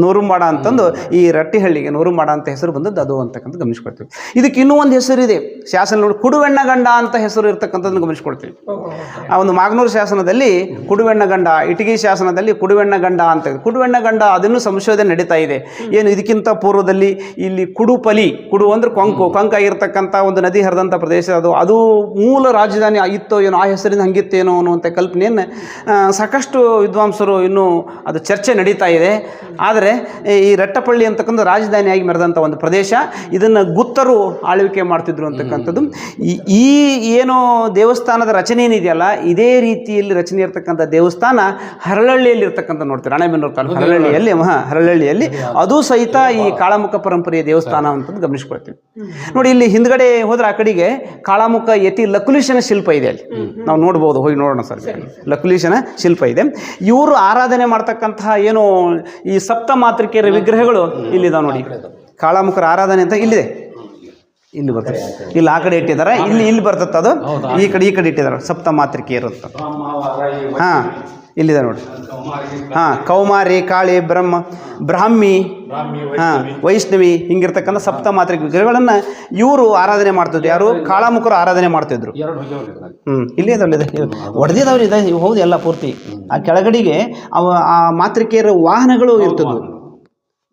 ನೂರುಂಬಾಡ ಅಂತಂದು ಈ ರಟ್ಟಿಹಳ್ಳಿಗೆ ನೂರುಂಬಾಡ ಅಂತ ಹೆಸರು ಬಂದದ್ದು ಅದು ಅಂತಕ್ಕಂಥ ಗಮನಿಸ್ಕೊಳ್ತೀವಿ. ಇದಕ್ಕೆ ಇನ್ನೂ ಒಂದು ಹೆಸರಿದೆ ಶಾಸನ ನೋಡಿ, ಕುಡುವೆಣ್ಣಗಂಡ ಅಂತ ಹೆಸರು ಇರ್ತಕ್ಕಂಥದ್ದನ್ನು ಗಮನಿಸ್ಕೊಳ್ತೀವಿ. ಆ ಒಂದು ಮಾಗನೂರು ಶಾಸನದಲ್ಲಿ ಕುಡುವೆಣ್ಣಗಂಡ, ಇಟಗಿ ಶಾಸನದಲ್ಲಿ ಕುಡುವೆಣ್ಣಗಂಡ ಅಂತ ಇದೆ. ಕುಡುವೆಣ್ಣಗಂಡ ಅದನ್ನು ಸಂಶೋಧನೆ ನಡೀತಾ ಇದೆ. ಏನು ಇದಕ್ಕಿಂತ ಪೂರ್ವದಲ್ಲಿ ಇಲ್ಲಿ ಕುಡು ಅಂದ್ರೆ ಕೊಂಕಾಗಿರ್ತಕ್ಕಂಥ ಒಂದು ನದಿ ಹರಿದಂಥ ಪ್ರದೇಶ ಅದು ಮೂಲ ರಾಜಧಾನಿ ಇತ್ತೋ ಏನೋ, ಆ ಹೆಸರಿಂದ ಹಂಗಿತ್ತೇನೋ ಅನ್ನುವಂಥ ಕಲ್ಪನೆಯನ್ನು ಸಾಕಷ್ಟು ವಿದ್ವಾಂಸರು ಇನ್ನೂ ಅದು ಚರ್ಚೆ ನಡೀತಾ ಇದೆ. ಆದರೆ ಈ ರಟ್ಟಪಳ್ಳಿ ಅಂತಕ್ಕಂಥ ರಾಜಧಾನಿಯಾಗಿ ಮೆರೆದಂಥ ಒಂದು ಪ್ರದೇಶ, ಇದನ್ನು ಗುತ್ತರು ಆಳ್ವಿಕೆ ಮಾಡ್ತಿದ್ರು ಅಂತಕ್ಕಂಥದ್ದು. ಈ ಏನೋ ದೇವಸ್ಥಾನದ ರಚನೆ ಏನಿದೆಯಲ್ಲ, ಇದೇ ರೀತಿಯಲ್ಲಿ ರಚನೆ ಇರ್ತಕ್ಕಂಥ ದೇವಸ್ಥಾನ ಹರಳಹಳ್ಳಿಯಲ್ಲಿ ಇರ್ತಕ್ಕಂಥ ನೋಡ್ತೀವಿ. ರಾಣೆಬೆನ್ನೂರು ತಾಲೂಕು ಹರಳಹಳ್ಳಿಯಲ್ಲಿ ಅದು ಸಹಿತ ಈ ಕಾಳಾಮುಖ ಪರಂಪರೆಯ ದೇವಸ್ಥಾನ ಅಂತಂದು ಗಮನಿಸ್ಕೊಳ್ತೀವಿ. ನೋಡಿ, ಇಲ್ಲಿ ಹಿಂದ್ಗಡೆ ಹೋದ್ರೆ ಆ ಕಡೆಗೆ ಕಾಳಾಮುಖ ಯತಿ ಲಕುಲೀಶನ ಶಿಲ್ಪ ಇದೆ. ಅಲ್ಲಿ ನಾವು ನೋಡ್ಬೋದು, ಹೋಗಿ ನೋಡೋಣ ಸರ್. ಲಕುಲೀಶನ ಶಿಲ್ಪ ಇದೆ. ಇವರು ಆರಾಧನೆ ಮಾಡ್ತಕ್ಕಂತಹ ಏನು ಈ ಸಪ್ತ ಮಾತೃಕೆಯರ ವಿಗ್ರಹಗಳು ಇಲ್ಲಿದಾವೆ ನೋಡಿ. ಕಾಳಾಮುಖರ ಆರಾಧನೆ ಅಂತ ಇಲ್ಲಿದೆ, ಇಲ್ಲಿ ಬರ್ತದೆ. ಇಲ್ಲಿ ಆ ಕಡೆ ಇಟ್ಟಿದ್ದಾರೆ, ಇಲ್ಲಿ ಬರ್ತದೆ ಅದು. ಈ ಕಡೆ ಇಟ್ಟಿದ್ದಾರೆ ಸಪ್ತ ಮಾತೃಕೆಯರು ಅಂತ. ಹಾಂ, ಇಲ್ಲಿದೆ ನೋಡಿ. ಹಾಂ, ಕೌಮಾರಿ, ಕಾಳಿ, ಬ್ರಾಹ್ಮಿ, ಹಾಂ, ವೈಷ್ಣವಿ, ಹಿಂಗಿರ್ತಕ್ಕಂಥ ಸಪ್ತ ಮಾತೃಕೆ ವಿಗ್ರಹಗಳನ್ನು ಇವರು ಆರಾಧನೆ ಮಾಡ್ತಿದ್ರು. ಯಾರು? ಕಾಳಾಮುಖರು ಆರಾಧನೆ ಮಾಡ್ತಿದ್ರು. ಇಲ್ಲಿ ಹೊಡೆದಿದ್ದಾವ್ರಿ, ಹೌದು ಎಲ್ಲ ಪೂರ್ತಿ. ಆ ಕೆಳಗಡೆಗೆ ಆ ಮಾತೃಕೆಯರ ವಾಹನಗಳು ಇರ್ತಿದ್ವು.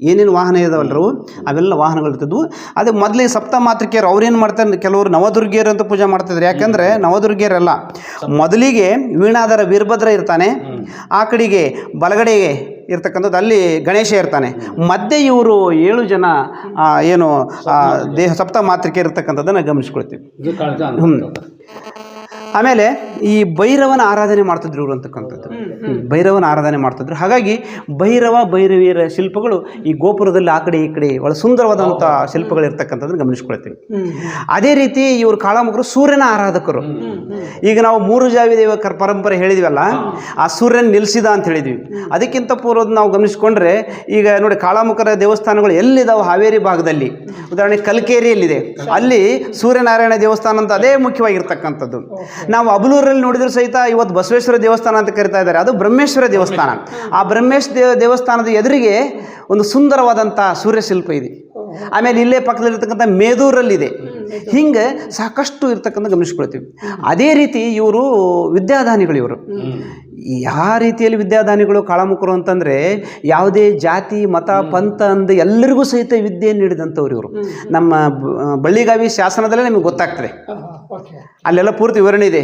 ಏನೇನು ವಾಹನ ಇದಾವಲ್ರು ಅವೆಲ್ಲ ವಾಹನಗಳು ಇರ್ತಿದ್ವು. ಅದೇ ಮೊದಲೇ ಸಪ್ತ ಮಾತೃಕೆಯರು ಅವ್ರೇನು ಮಾಡ್ತಾರೆ, ಕೆಲವರು ನವದುರ್ಗಿಯರು ಅಂತ ಪೂಜೆ ಮಾಡ್ತಿದ್ರು. ಯಾಕಂದರೆ ನವದುರ್ಗಿಯರೆಲ್ಲ ಮೊದಲಿಗೆ ವೀಣಾಧರ ವೀರಭದ್ರ ಇರ್ತಾನೆ, ಆ ಕಡೆಗೆ ಬಲಗಡೆಗೆ ಇರ್ತಕ್ಕಂಥದ್ದು ಅಲ್ಲಿ ಗಣೇಶ ಇರ್ತಾನೆ, ಮಧ್ಯೆ ಇವರು 7 ಜನ ಏನು ದೇಹ ಸಪ್ತ ಮಾತೃಕೆ ಇರ್ತಕ್ಕಂಥದ್ದನ್ನು ಗಮನಿಸ್ಕೊಳ್ತೀವಿ. ಆಮೇಲೆ ಈ ಭೈರವನ ಆರಾಧನೆ ಮಾಡ್ತಿದ್ರು ಇವರು ಅಂತಕ್ಕಂಥದ್ದು. ಭೈರವನ ಆರಾಧನೆ ಮಾಡ್ತಿದ್ರು. ಹಾಗಾಗಿ ಭೈರವಿಯರ ಶಿಲ್ಪಗಳು ಈ ಗೋಪುರದಲ್ಲಿ ಆ ಕಡೆ ಈ ಕಡೆ ಒಳ ಸುಂದರವಾದಂಥ ಶಿಲ್ಪಗಳು ಇರ್ತಕ್ಕಂಥದ್ದನ್ನು ಗಮನಿಸ್ಕೊಳ್ತೀವಿ. ಅದೇ ರೀತಿ ಇವರು ಕಾಳಾಮುಖರು ಸೂರ್ಯನ ಆರಾಧಕರು. ಈಗ ನಾವು 3 ಜಾವಿ ದೇವ ಪರಂಪರೆ ಹೇಳಿದ್ವಲ್ಲ, ಆ ಸೂರ್ಯನ ನಿಲ್ಲಿಸಿದ ಅಂತ ಹೇಳಿದ್ವಿ. ಅದಕ್ಕಿಂತ ಪೂರ್ವದ ನಾವು ಗಮನಿಸ್ಕೊಂಡ್ರೆ ಈಗ ನೋಡಿ, ಕಾಳಾಮುಖರ ದೇವಸ್ಥಾನಗಳು ಎಲ್ಲಿದ್ದಾವೆ ಹಾವೇರಿ ಭಾಗದಲ್ಲಿ, ಉದಾಹರಣೆ ಕಲ್ಕೇರಿಯಲ್ಲಿದೆ. ಅಲ್ಲಿ ಸೂರ್ಯನಾರಾಯಣ ದೇವಸ್ಥಾನ ಅಂತ ಅದೇ ಮುಖ್ಯವಾಗಿರ್ತಕ್ಕಂಥದ್ದು. ನಾವು ಅಬಲೂರಲ್ಲಿ ನೋಡಿದ್ರು ಸಹಿತ ಇವತ್ತು ಬಸವೇಶ್ವರ ದೇವಸ್ಥಾನ ಅಂತ ಕರಿತಾ ಇದ್ದಾರೆ, ಅದು ಬ್ರಹ್ಮೇಶ್ವರ ದೇವಸ್ಥಾನ. ಆ ದೇವಸ್ಥಾನದ ಎದುರಿಗೆ ಒಂದು ಸುಂದರವಾದಂಥ ಸೂರ್ಯಶಿಲ್ಪ ಇದೆ. ಆಮೇಲೆ ಇಲ್ಲೇ ಪಕ್ಕದಲ್ಲಿರ್ತಕ್ಕಂಥ ಮೇದೂರಲ್ಲಿದೆ. ಹಿಂಗೆ ಸಾಕಷ್ಟು ಇರ್ತಕ್ಕಂಥ ಗಮನಿಸ್ಕೊಳ್ತೀವಿ. ಅದೇ ರೀತಿ ಇವರು ವಿದ್ಯಾದಾನಿಗಳು. ಇವರು ಯಾವ ರೀತಿಯಲ್ಲಿ ವಿದ್ಯಾದಾನಿಗಳು ಕಾಳಾಮುಖರು ಅಂತಂದರೆ, ಯಾವುದೇ ಜಾತಿ ಮತ ಪಂಥ ಅಂದು ಎಲ್ಲರಿಗೂ ಸಹಿತ ವಿದ್ಯೆಯನ್ನು ನೀಡಿದಂಥವ್ರು ಇವರು. ನಮ್ಮ ಬಳ್ಳಿಗಾವಿ ಶಾಸನದಲ್ಲೇ ನಮಗೆ ಗೊತ್ತಾಗ್ತದೆ, ಅಲ್ಲೆಲ್ಲ ಪೂರ್ತಿ ವಿವರಣೆ ಇದೆ.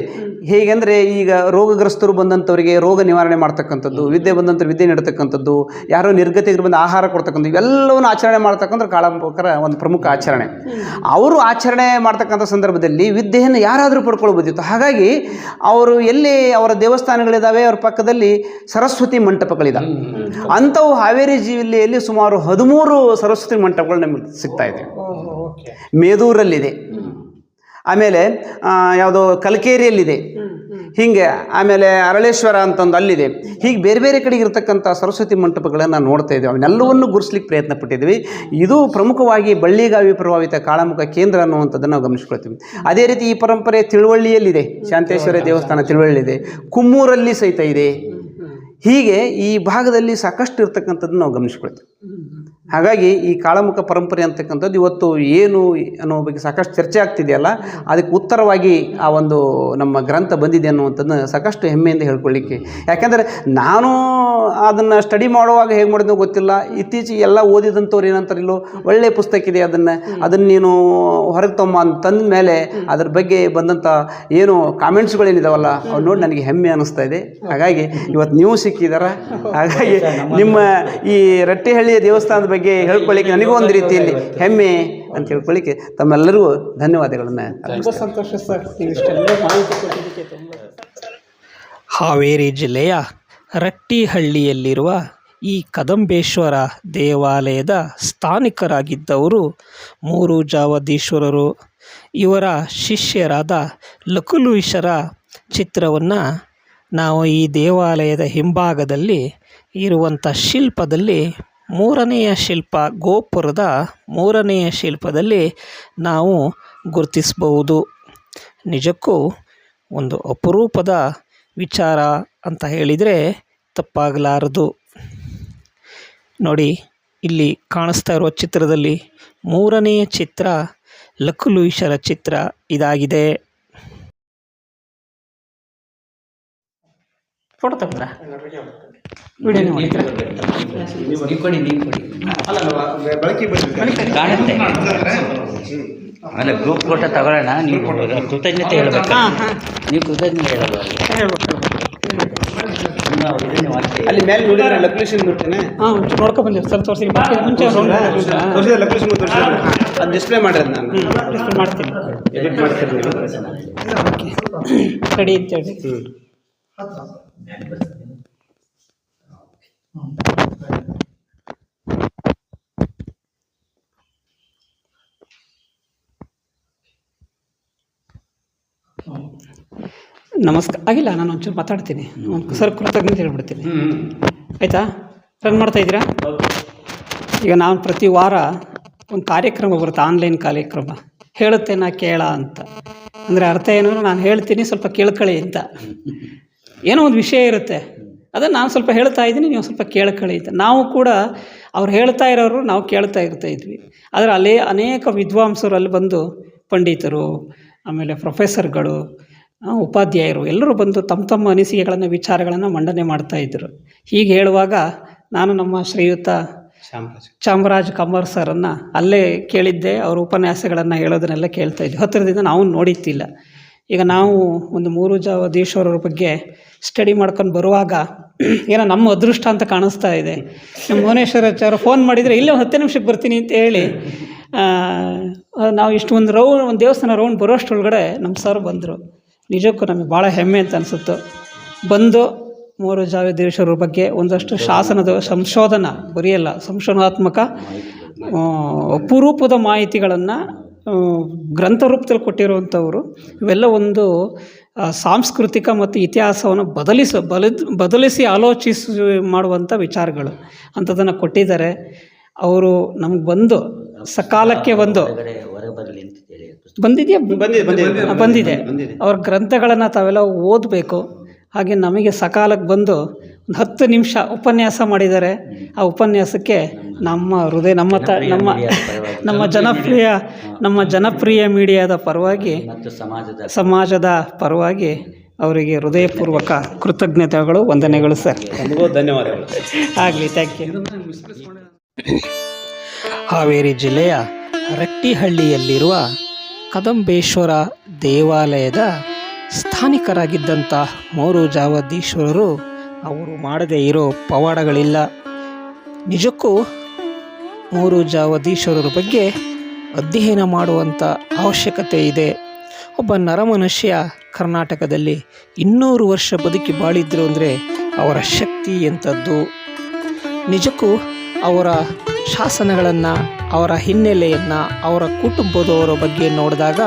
ಹೇಗೆಂದರೆ ಈಗ ರೋಗಗ್ರಸ್ತರು ಬಂದಂಥವರಿಗೆ ರೋಗ ನಿವಾರಣೆ ಮಾಡ್ತಕ್ಕಂಥದ್ದು, ವಿದ್ಯೆ ಬಂದಂಥವ್ರು ವಿದ್ಯೆ ನೀಡ್ತಕ್ಕಂಥದ್ದು, ಯಾರೋ ನಿರ್ಗತಿಗೆ ಬಂದು ಆಹಾರ ಕೊಡ್ತಕ್ಕಂಥದ್ದು, ಇವೆಲ್ಲವನ್ನು ಆಚರಣೆ ಮಾಡ್ತಕ್ಕಂಥ ಕಾಳಾಮುಖರ ಒಂದು ಪ್ರಮುಖ ಆಚರಣೆ. ಅವರು ಆಚರಣೆ ಮಾಡ್ತಕ್ಕಂಥ ಸಂದರ್ಭದಲ್ಲಿ ವಿದ್ಯೆಯನ್ನು ಯಾರಾದರೂ ಪಡ್ಕೊಳ್ಬೋದಿತ್ತು. ಹಾಗಾಗಿ ಅವರು ಎಲ್ಲಿ ಅವರ ದೇವಸ್ಥಾನಗಳಿದ್ದಾವೆ ಅವ್ರ ಪಕ್ಕದಲ್ಲಿ ಸರಸ್ವತಿ ಮಂಟಪಗಳಿದ್ದಾವೆ. ಅಂಥವು ಹಾವೇರಿ ಜಿಲ್ಲೆಯಲ್ಲಿ ಸುಮಾರು 13 ಸರಸ್ವತಿ ಮಂಟಪಗಳು ನಮಗೆ ಸಿಗ್ತಾ ಇದೆ. ಮೇದೂರಲ್ಲಿದೆ, ಆಮೇಲೆ ಯಾವುದೋ ಕಲ್ಕೇರಿಯಲ್ಲಿದೆ, ಹೀಗೆ ಆಮೇಲೆ ಅರಳೇಶ್ವರ ಅಂತಂದು ಅಲ್ಲಿದೆ. ಹೀಗೆ ಬೇರೆ ಬೇರೆ ಕಡೆಗೆ ಇರತಕ್ಕಂಥ ಸರಸ್ವತಿ ಮಂಟಪಗಳನ್ನು ನಾವು ನೋಡ್ತಾ ಇದ್ದೀವಿ. ಅವನ್ನೆಲ್ಲವನ್ನು ಗುರುಸ್ಲಿಕ್ಕೆ ಪ್ರಯತ್ನ ಪಟ್ಟಿದ್ವಿ. ಇದು ಪ್ರಮುಖವಾಗಿ ಬಳ್ಳಿಗಾವಿ ಪ್ರಭಾವಿತ ಕಾಳಾಮುಖ ಕೇಂದ್ರ ಅನ್ನುವಂಥದ್ದನ್ನು ನಾವು ಗಮನಿಸ್ಕೊಳ್ತೀವಿ. ಅದೇ ರೀತಿ ಈ ಪರಂಪರೆ ತಿಳುವಳ್ಳಿಯಲ್ಲಿದೆ, ಶಾಂತೇಶ್ವರ ದೇವಸ್ಥಾನ ತಿಳುವಳ್ಳಿದೆ, ಕುಮ್ಮೂರಲ್ಲಿ ಸಹಿತ ಇದೆ. ಹೀಗೆ ಈ ಭಾಗದಲ್ಲಿ ಸಾಕಷ್ಟು ಇರ್ತಕ್ಕಂಥದ್ದನ್ನು ನಾವು ಗಮನಿಸ್ಕೊಳ್ತೀವಿ. ಹಾಗಾಗಿ ಈ ಕಾಳಮುಖ ಪರಂಪರೆ ಅಂತಕ್ಕಂಥದ್ದು ಇವತ್ತು ಏನು ಅನ್ನೋ ಬಗ್ಗೆ ಸಾಕಷ್ಟು ಚರ್ಚೆ ಆಗ್ತಿದೆಯಲ್ಲ, ಅದಕ್ಕೆ ಉತ್ತರವಾಗಿ ಆ ಒಂದು ನಮ್ಮ ಗ್ರಂಥ ಬಂದಿದೆ ಅನ್ನುವಂಥದ್ದನ್ನ ಸಾಕಷ್ಟು ಹೆಮ್ಮೆಯಿಂದ ಹೇಳ್ಕೊಳ್ಳಿಕ್ಕೆ. ಯಾಕೆಂದರೆ ನಾನು ಅದನ್ನು ಸ್ಟಡಿ ಮಾಡುವಾಗ ಹೇಗೆ ಮಾಡಿದ್ನೋ ಗೊತ್ತಿಲ್ಲ, ಇತ್ತೀಚೆಗೆ ಎಲ್ಲ ಓದಿದಂಥವ್ರು ಏನಂತಾರಿಲ್ಲೋ ಒಳ್ಳೆಯ ಪುಸ್ತಕ ಇದೆ, ಅದನ್ನು ನೀನು ಹೊರಗೆ ತಂದ ಮೇಲೆ ಅದ್ರ ಬಗ್ಗೆ ಬಂದಂಥ ಏನು ಕಾಮೆಂಟ್ಸ್ಗಳೇನಿದಾವಲ್ಲ ಅವ್ರು ನೋಡಿ ನನಗೆ ಹೆಮ್ಮೆ ಅನ್ನಿಸ್ತಾ ಇದೆ. ಹಾಗಾಗಿ ಇವತ್ತು ನೀವು ಸಿಕ್ಕಿದಾರ. ಹಾಗಾಗಿ ನಿಮ್ಮ ಈ ರಟ್ಟಿಹಳ್ಳಿಯ ದೇವಸ್ಥಾನದ ಬಗ್ಗೆ ಹೇಳ್ಕೊಳ್ಳಿಕ್ಕೆ ನನಗೂ ಒಂದು ರೀತಿಯಲ್ಲಿ ಹೆಮ್ಮೆ ಅಂತ ಹೇಳ್ಕೊಳ್ಳಿಕ್ಕೆ ತಮ್ಮೆಲ್ಲರಿಗೂ ಧನ್ಯವಾದಗಳನ್ನು. ತುಂಬ ಸಂತೋಷ ಸರ್, ನೀವು ಇಷ್ಟೆಲ್ಲ ಮಾಹಿತಿ ಕೊಟ್ಟಿದ್ದಕ್ಕೆ ತುಂಬ. ಹಾವೇರಿ ಜಿಲ್ಲೆಯ ರಟ್ಟಿಹಳ್ಳಿಯಲ್ಲಿರುವ ಈ ಕದಂಬೇಶ್ವರ ದೇವಾಲಯದ ಸ್ಥಾನಿಕರಾಗಿದ್ದವರು ಮೂರು ಜಾವದೀಶ್ವರರು. ಇವರ ಶಿಷ್ಯರಾದ ಲಕುಲೀಶರ ಚಿತ್ರವನ್ನು ನಾವು ಈ ದೇವಾಲಯದ ಹಿಂಭಾಗದಲ್ಲಿ ಇರುವಂಥ ಶಿಲ್ಪದಲ್ಲಿ ಮೂರನೆಯ ಶಿಲ್ಪ, ಗೋಪುರದ ಮೂರನೆಯ ಶಿಲ್ಪದಲ್ಲಿ ನಾವು ಗುರುತಿಸಬಹುದು. ನಿಜಕ್ಕೂ ಒಂದು ಅಪರೂಪದ ವಿಚಾರ ಅಂತ ಹೇಳಿದರೆ ತಪ್ಪಾಗಲಾರದು. ನೋಡಿ, ಇಲ್ಲಿ ಕಾಣಿಸ್ತಾ ಇರುವ ಚಿತ್ರದಲ್ಲಿ ಮೂರನೆಯ ಚಿತ್ರ ಲಕುಲೀಶರ ಚಿತ್ರ ಇದಾಗಿದೆ. ಫೋಟೋ ತಗೊಂಡ್ರ ವಿಡಿಯೋ ಮಾಡಿದ್ರೆ ಕಾಣುತ್ತೆ. ಅಲ್ಲ, ಗ್ರೂಪ್ ಫೋಟೋ ತಗೊಳ್ಳೋಣ. ನೀವು ಕೃತಜ್ಞತೆ ಹೇಳ್ಬೇಕು. ನೀವು ಕೃತಜ್ಞತೆ ಹೇಳಲ್ಲ ಅಲ್ಲಿ ಮೇಲೆ ನೋಡಿದ್ರೆ ಲಕ್ಷ್ಮೀ ಮೂರ್ತಿನೇ ನೋಡ್ಕೊ ಬಂದಿರಿ ಸರ್, ತೋರಿಸಿ. ಮುಂಚೆ ಲಕ್ಷ್ಮೀ ಮೂರ್ತಿ ಅದು ಡಿಸ್ಪ್ಲೇ ಮಾಡಿರೋದು ನಾನು ಡಿಸ್ಪ್ಲೇ ಮಾಡ್ತೀನಿ, ಎಡಿಟ್ ಮಾಡ್ತೀನಿ. ರೆಡಿ ಅಂತೇಳಿ. ನಮಸ್ಕಾರ. ಆಗಿಲ್ಲ, ನಾನು ಒಂಚೂರು ಮಾತಾಡ್ತೀನಿ ಸರ್, ಕೃತಜ್ಞತೆ ಹೇಳ್ಬಿಡ್ತೀನಿ ಆಯಿತಾ? ರನ್ ಮಾಡ್ತಾಯಿದ್ದೀರಾ? ಈಗ ನಾನು ಪ್ರತಿ ವಾರ ಒಂದು ಕಾರ್ಯಕ್ರಮ ಬರುತ್ತೆ, ಆನ್ಲೈನ್ ಕಾರ್ಯಕ್ರಮ, ಹೇಳುತ್ತೆ ನಾ ಕೇಳ ಅಂತ. ಅಂದರೆ ಅರ್ಥ ಏನು, ನಾನು ಹೇಳ್ತೀನಿ ಸ್ವಲ್ಪ ಕೇಳ್ಕೊಳ್ಳಿ ಅಂತ. ಏನೋ ಒಂದು ವಿಷಯ ಇರುತ್ತೆ, ಅದನ್ನು ನಾನು ಸ್ವಲ್ಪ ಹೇಳ್ತಾ ಇದ್ದೀನಿ, ನೀವು ಸ್ವಲ್ಪ ಕೇಳ್ಕೊಳ್ಳಿ ಅಂತ. ನಾವು ಕೂಡ ಅವ್ರು ಹೇಳ್ತಾ ಇರೋರು ನಾವು ಕೇಳ್ತಾ ಇದ್ವಿ. ಆದರೆ ಅಲ್ಲಿ ಅನೇಕ ವಿದ್ವಾಂಸರು ಅಲ್ಲಿ ಬಂದು, ಪಂಡಿತರು, ಆಮೇಲೆ ಪ್ರೊಫೆಸರ್ಗಳು, ಉಪಾಧ್ಯಾಯರು ಎಲ್ಲರೂ ಬಂದು ತಮ್ಮ ತಮ್ಮ ಅನಿಸಿಕೆಗಳನ್ನು, ವಿಚಾರಗಳನ್ನು ಮಂಡನೆ ಮಾಡ್ತಾಯಿದ್ರು. ಹೀಗೆ ಹೇಳುವಾಗ ನಾನು ನಮ್ಮ ಶ್ರೀಯುತ ಚಾಮರಾಜ್ ಕಮ್ಮರ್ ಸರನ್ನು ಅಲ್ಲೇ ಕೇಳಿದ್ದೆ. ಅವ್ರ ಉಪನ್ಯಾಸಗಳನ್ನು ಹೇಳೋದನ್ನೆಲ್ಲ ಕೇಳ್ತಾಯಿದ್ದೆ. ಹತ್ತಿರದಿಂದ ನಾವು ನೋಡಿದ್ದಿಲ್ಲ. ಈಗ ನಾವು ಒಂದು ಮೂರು ಜಾವದೀಶ್ವರರ ಬಗ್ಗೆ ಸ್ಟಡಿ ಮಾಡ್ಕೊಂಡು ಬರುವಾಗ ಏನೋ ನಮ್ಮ ಅದೃಷ್ಟ ಅಂತ ಕಾಣಿಸ್ತಾ ಇದೆ. ನಮ್ಮ ಭುವನೇಶ್ವರಾಚಾರ್ಯ ಫೋನ್ ಮಾಡಿದರೆ ಇಲ್ಲೇ 10 ನಿಮಿಷಕ್ಕೆ ಬರ್ತೀನಿ ಅಂತ ಹೇಳಿ ನಾವು ಇಷ್ಟು ಒಂದು ದೇವಸ್ಥಾನ ರೌಂಡ್ ಬರೋಷ್ಟರೊಳಗಡೆ ನಮ್ಮ ಸರ್ ಬಂದರು. ನಿಜಕ್ಕೂ ನಮಗೆ ಭಾಳ ಹೆಮ್ಮೆ ಅಂತ ಅನಿಸುತ್ತೆ. ಬಂದು ಮೂರು ಜಾವದೀಶ್ವರರ ಬಗ್ಗೆ ಒಂದಷ್ಟು ಶಾಸನದ ಸಂಶೋಧನಾ, ಬರೆಯಲ್ಲ, ಸಂಶೋಧನಾತ್ಮಕ ಅಪರೂಪದ ಮಾಹಿತಿಗಳನ್ನು ಗ್ರಂಥ ರೂಪದಲ್ಲಿ ಕೊಟ್ಟಿರುವಂಥವರು. ಇವೆಲ್ಲ ಒಂದು ಸಾಂಸ್ಕೃತಿಕ ಮತ್ತು ಇತಿಹಾಸವನ್ನು ಬದಲಿಸಿ ಆಲೋಚಿಸಿ ಮಾಡುವಂಥ ವಿಚಾರಗಳು ಅಂಥದ್ದನ್ನು ಕೊಟ್ಟಿದ್ದಾರೆ. ಅವರು ನಮ್ಗೆ ಬಂದು ಸಕಾಲಕ್ಕೆ ಬಂದಿದೆ. ಅವ್ರ ಗ್ರಂಥಗಳನ್ನು ತಾವೆಲ್ಲ ಓದಬೇಕು. ಹಾಗೆ ನಮಗೆ ಸಕಾಲಕ್ಕೆ ಬಂದು ಒಂದು 10 ನಿಮಿಷ ಉಪನ್ಯಾಸ ಮಾಡಿದ್ದಾರೆ. ಆ ಉಪನ್ಯಾಸಕ್ಕೆ ನಮ್ಮ ಹೃದಯ, ನಮ್ಮ ಜನಪ್ರಿಯ ಮೀಡಿಯಾದ ಪರವಾಗಿ, ಸಮಾಜದ ಪರವಾಗಿ ಅವರಿಗೆ ಹೃದಯಪೂರ್ವಕ ಕೃತಜ್ಞತೆಗಳು, ವಂದನೆಗಳು ಸರ್. ಧನ್ಯವಾದಗಳು. ಆಗಲಿ, ಥ್ಯಾಂಕ್ ಯು. ಹಾವೇರಿ ಜಿಲ್ಲೆಯ ರಟ್ಟಿಹಳ್ಳಿಯಲ್ಲಿರುವ ಕದಂಬೇಶ್ವರ ದೇವಾಲಯದ ಸ್ಥಾನಿಕರಾಗಿದ್ದಂಥ ಮೂರು ಜಾವದೀಶ್ವರರು ಅವರು ಮಾಡದೇ ಇರೋ ಪವಾಡಗಳಿಲ್ಲ. ನಿಜಕ್ಕೂ ಮೂರು ಜಾವದೀಶ್ವರರ ಬಗ್ಗೆ ಅಧ್ಯಯನ ಮಾಡುವಂಥ ಅವಶ್ಯಕತೆ ಇದೆ. ಒಬ್ಬ ನರಮನುಷ್ಯ ಕರ್ನಾಟಕದಲ್ಲಿ 200 ವರ್ಷ ಬದುಕಿ ಬಾಳಿದ್ರು ಅಂದರೆ ಅವರ ಶಕ್ತಿ ಎಂಥದ್ದು. ನಿಜಕ್ಕೂ ಅವರ ಶಾಸನಗಳನ್ನು, ಅವರ ಹಿನ್ನೆಲೆಯನ್ನು, ಅವರ ಕುಟುಂಬದವರ ಬಗ್ಗೆ ನೋಡಿದಾಗ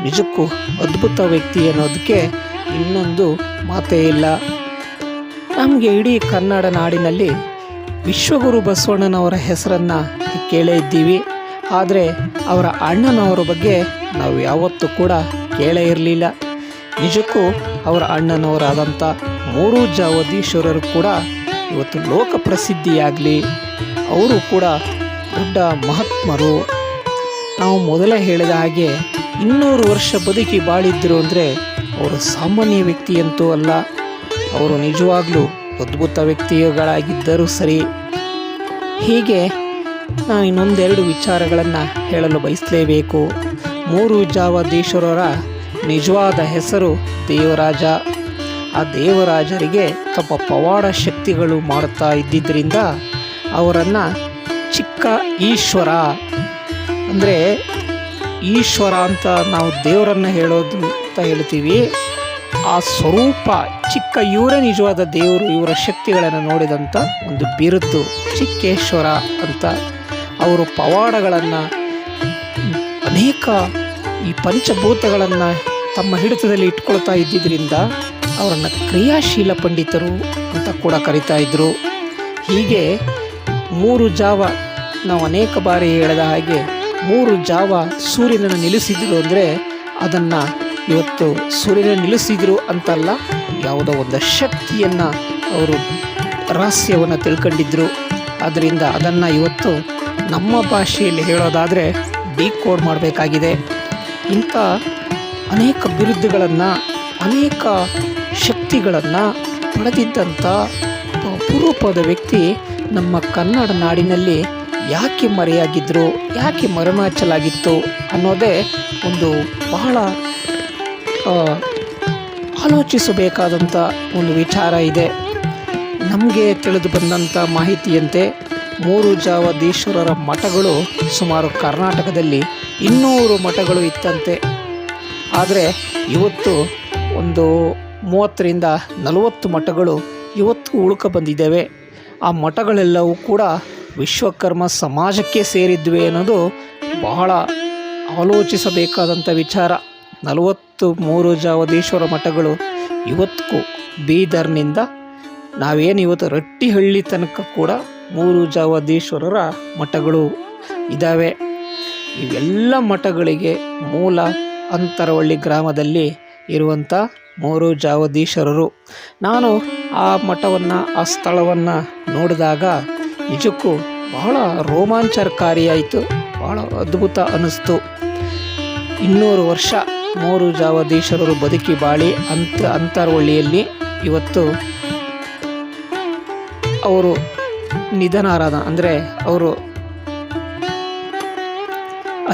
ನಿಜಕ್ಕೂ ಅದ್ಭುತ ವ್ಯಕ್ತಿ ಅನ್ನೋದಕ್ಕೆ ಇನ್ನೊಂದು ಮಾತೇ ಇಲ್ಲ. ನಮಗೆ ಇಡೀ ಕನ್ನಡ ನಾಡಿನಲ್ಲಿ ವಿಶ್ವಗುರು ಬಸವಣ್ಣನವರ ಹೆಸರನ್ನು ಕೇಳೇ ಇದ್ದೀವಿ. ಆದರೆ ಅವರ ಅಣ್ಣನವರ ಬಗ್ಗೆ ನಾವು ಯಾವತ್ತೂ ಕೂಡ ಕೇಳೇ ಇರಲಿಲ್ಲ. ನಿಜಕ್ಕೂ ಅವರ ಅಣ್ಣನವರಾದಂಥ ಮೂರು ಜಾವದೀಶ್ವರರು ಕೂಡ ಇವತ್ತು ಲೋಕ ಪ್ರಸಿದ್ಧಿಯಾಗಲಿ, ಅವರು ಕೂಡ ದೊಡ್ಡ ಮಹಾತ್ಮರು. ನಾವು ಮೊದಲೇ ಹೇಳಿದ ಹಾಗೆ 200 ವರ್ಷ ಬದುಕಿ ಬಾಳಿದ್ರು ಅಂದರೆ ಅವರು ಸಾಮಾನ್ಯ ವ್ಯಕ್ತಿಯಂತೂ ಅಲ್ಲ. ಅವರು ನಿಜವಾಗ್ಲೂ ಅದ್ಭುತ ವ್ಯಕ್ತಿಗಳಾಗಿದ್ದರೂ ಸರಿ. ಹೀಗೆ ನಾನು ಇನ್ನೊಂದೆರಡು ವಿಚಾರಗಳನ್ನು ಹೇಳಲು ಬಯಸಲೇಬೇಕು. ಮೂರುಜಾವದೀಶ್ವರರ ನಿಜವಾದ ಹೆಸರು ದೇವರಾಜ. ಆ ದೇವರಾಜರಿಗೆ ತಮ್ಮ ಪವಾಡ ಶಕ್ತಿಗಳು ಮಾಡುತ್ತಾ ಇದ್ದಿದ್ದರಿಂದ ಅವರನ್ನು ಚಿಕ್ಕ ಈಶ್ವರ, ಅಂದರೆ ಈಶ್ವರ ಅಂತ ನಾವು ದೇವರನ್ನು ಹೇಳೋದು ಅಂತ ಹೇಳ್ತೀವಿ. ಆ ಸ್ವರೂಪ ಚಿಕ್ಕ ಇವರೇ ನಿಜವಾದ ದೇವರು. ಇವರ ಶಕ್ತಿಗಳನ್ನು ನೋಡಿದಂಥ ಒಂದು ಬಿರುದು ಚಿಕ್ಕೇಶ್ವರ ಅಂತ. ಅವರು ಪವಾಡಗಳನ್ನು ಅನೇಕ ಈ ಪಂಚಭೂತಗಳನ್ನು ತಮ್ಮ ಹಿಡಿತದಲ್ಲಿ ಇಟ್ಕೊಳ್ತಾ ಇದ್ದಿದ್ದರಿಂದ ಅವರನ್ನು ಕ್ರಿಯಾಶೀಲ ಪಂಡಿತರು ಅಂತ ಕೂಡ ಕರೀತಾ ಇದ್ದರು. ಹೀಗೆ 3 ಜಾವ ನಾವು ಅನೇಕ ಬಾರಿ ಹೇಳಿದ ಹಾಗೆ 3 ಜಾವ ಸೂರ್ಯನನ್ನು ನಿಲ್ಲಿಸಿದ್ರು ಅಂದರೆ ಅದನ್ನು ಇವತ್ತು ಸೂರ್ಯನ ನಿಲ್ಲಿಸಿದ್ರು ಅಂತಲ್ಲ, ಯಾವುದೋ ಒಂದು ಶಕ್ತಿಯನ್ನು ಅವರು ರಹಸ್ಯವನ್ನು ತಿಳ್ಕೊಂಡಿದ್ರು. ಆದ್ದರಿಂದ ಅದನ್ನು ಇವತ್ತು ನಮ್ಮ ಭಾಷೆಯಲ್ಲಿ ಹೇಳೋದಾದರೆ ಡಿಕೋಡ್ ಮಾಡಬೇಕಾಗಿದೆ. ಇಂಥ ಅನೇಕ ಬಿರುದುಗಳನ್ನು, ಅನೇಕ ಶಕ್ತಿಗಳನ್ನು ಪಡೆದಿದ್ದಂಥ ಅಪರೂಪದ ವ್ಯಕ್ತಿ ನಮ್ಮ ಕನ್ನಡ ನಾಡಿನಲ್ಲಿ ಯಾಕೆ ಮರೆಯಾಗಿದ್ದರು, ಯಾಕೆ ಮರೆಮಾಚಲಾಗಿತ್ತು ಅನ್ನೋದೇ ಒಂದು ಬಹಳ ಆಲೋಚಿಸಬೇಕಾದಂಥ ಒಂದು ವಿಚಾರ ಇದೆ. ನಮಗೆ ತಿಳಿದು ಬಂದಂಥ ಮಾಹಿತಿಯಂತೆ ಮೂರುಜಾವದೀಶ್ವರರ ಮಠಗಳು ಸುಮಾರು ಕರ್ನಾಟಕದಲ್ಲಿ 200 ಮಠಗಳು ಇತ್ತಂತೆ. ಆದರೆ ಇವತ್ತು ಒಂದು 30ರಿಂದ 40 ಮಠಗಳು ಇವತ್ತು ಉಳ್ಕ ಬಂದಿದ್ದಾವೆ. ಆ ಮಠಗಳೆಲ್ಲವೂ ಕೂಡ ವಿಶ್ವಕರ್ಮ ಸಮಾಜಕ್ಕೆ ಸೇರಿದ್ವೆ ಅನ್ನೋದು ಬಹಳ ಆಲೋಚಿಸಬೇಕಾದಂಥ ವಿಚಾರ. 40 ಮೂರುಜಾವದೀಶ್ವರ ಮಠಗಳು ಇವತ್ತಿಗೂ ಬೀದರ್ನಿಂದ ನಾವೇನು ಇವತ್ತು ರಟ್ಟಿಹಳ್ಳಿ ತನಕ ಕೂಡ ಮೂರುಜಾವದೀಶ್ವರರ ಮಠಗಳು ಇದ್ದಾವೆ. ಇವೆಲ್ಲ ಮಠಗಳಿಗೆ ಮೂಲ ಅಂತರವಳ್ಳಿ ಗ್ರಾಮದಲ್ಲಿ ಇರುವಂಥ ಮೂರುಜಾವದೀಶ್ವರರು. ನಾನು ಆ ಮಠವನ್ನು, ಆ ಸ್ಥಳವನ್ನು ನೋಡಿದಾಗ ನಿಜಕ್ಕೂ ಬಹಳ ರೋಮಾಂಚನಕಾರಿಯಾಯಿತು, ಬಹಳ ಅದ್ಭುತ ಅನ್ನಿಸ್ತು. 200 ವರ್ಷ ಮೂರುಜಾವದೀಶ್ವರರು ಬದುಕಿ ಬಾಳಿ ಅಂತರವಳ್ಳಿಯಲ್ಲಿ ಇವತ್ತು ಅವರು ನಿಧನರಾದ, ಅಂದರೆ ಅವರು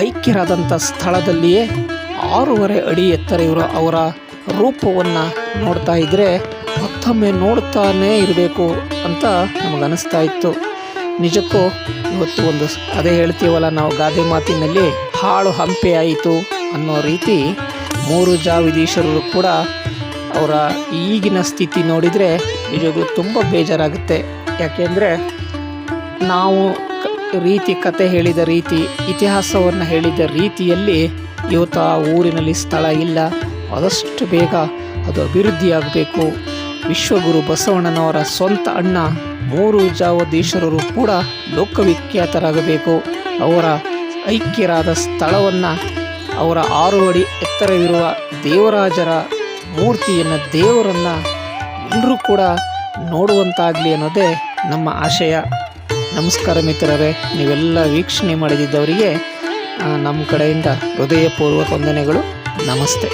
ಐಕ್ಯರಾದಂಥ ಸ್ಥಳದಲ್ಲಿಯೇ 6.5 ಅಡಿ ಎತ್ತರ ಇವರು. ಅವರ ರೂಪವನ್ನು ನೋಡ್ತಾ ಇದ್ದರೆ ಮತ್ತೊಮ್ಮೆ ನೋಡ್ತಾನೇ ಇರಬೇಕು ಅಂತ ನಮಗನ್ನಿಸ್ತಾ ಇತ್ತು. ನಿಜಕ್ಕೂ ಇವತ್ತು ಒಂದು ಅದೇ ಹೇಳ್ತೀವಲ್ಲ ನಾವು ಗಾದೆ ಮಾತಿನಲ್ಲಿ, ಹಾಳು ಹಂಪೆ ಆಯಿತು ಅನ್ನೋ ರೀತಿ ಮೂರುಜಾವದೀಶ್ವರರು ಕೂಡ ಅವರ ಈಗಿನ ಸ್ಥಿತಿ ನೋಡಿದರೆ ನಿಜಕ್ಕೂ ತುಂಬ ಬೇಜಾರಾಗುತ್ತೆ. ಯಾಕೆಂದರೆ ನಾವು ಕತೆ ಹೇಳಿದ ರೀತಿ, ಇತಿಹಾಸವನ್ನು ಹೇಳಿದ ರೀತಿಯಲ್ಲಿ ಇವತ್ತು ಆ ಊರಿನಲ್ಲಿ ಸ್ಥಳ ಇಲ್ಲ. ಆದಷ್ಟು ಬೇಗ ಅದು ಅಭಿವೃದ್ಧಿಯಾಗಬೇಕು. ವಿಶ್ವಗುರು ಬಸವಣ್ಣನವರ ಸ್ವಂತ ಅಣ್ಣ ಮೂರುಜಾವದೀಶ್ವರರು ಕೂಡ ಲೋಕವಿಖ್ಯಾತರಾಗಬೇಕು. ಅವರ ಐಕ್ಯರಾದ ಸ್ಥಳವನ್ನು, ಅವರ 6 ಅಡಿ ಎತ್ತರವಿರುವ ದೇವರಾಜರ ಮೂರ್ತಿಯನ್ನು, ದೇವರನ್ನು ಎಲ್ಲರೂ ಕೂಡ ನೋಡುವಂತಾಗಲಿ ಅನ್ನೋದೇ ನಮ್ಮ ಆಶಯ. ನಮಸ್ಕಾರ ಮಿತ್ರರೇ, ನೀವೆಲ್ಲ ವೀಕ್ಷಣೆ ಮಾಡಿದ್ದವರಿಗೆ ನಮ್ಮ ಕಡೆಯಿಂದ ಹೃದಯಪೂರ್ವಕ ವಂದನೆಗಳು. ನಮಸ್ತೆ.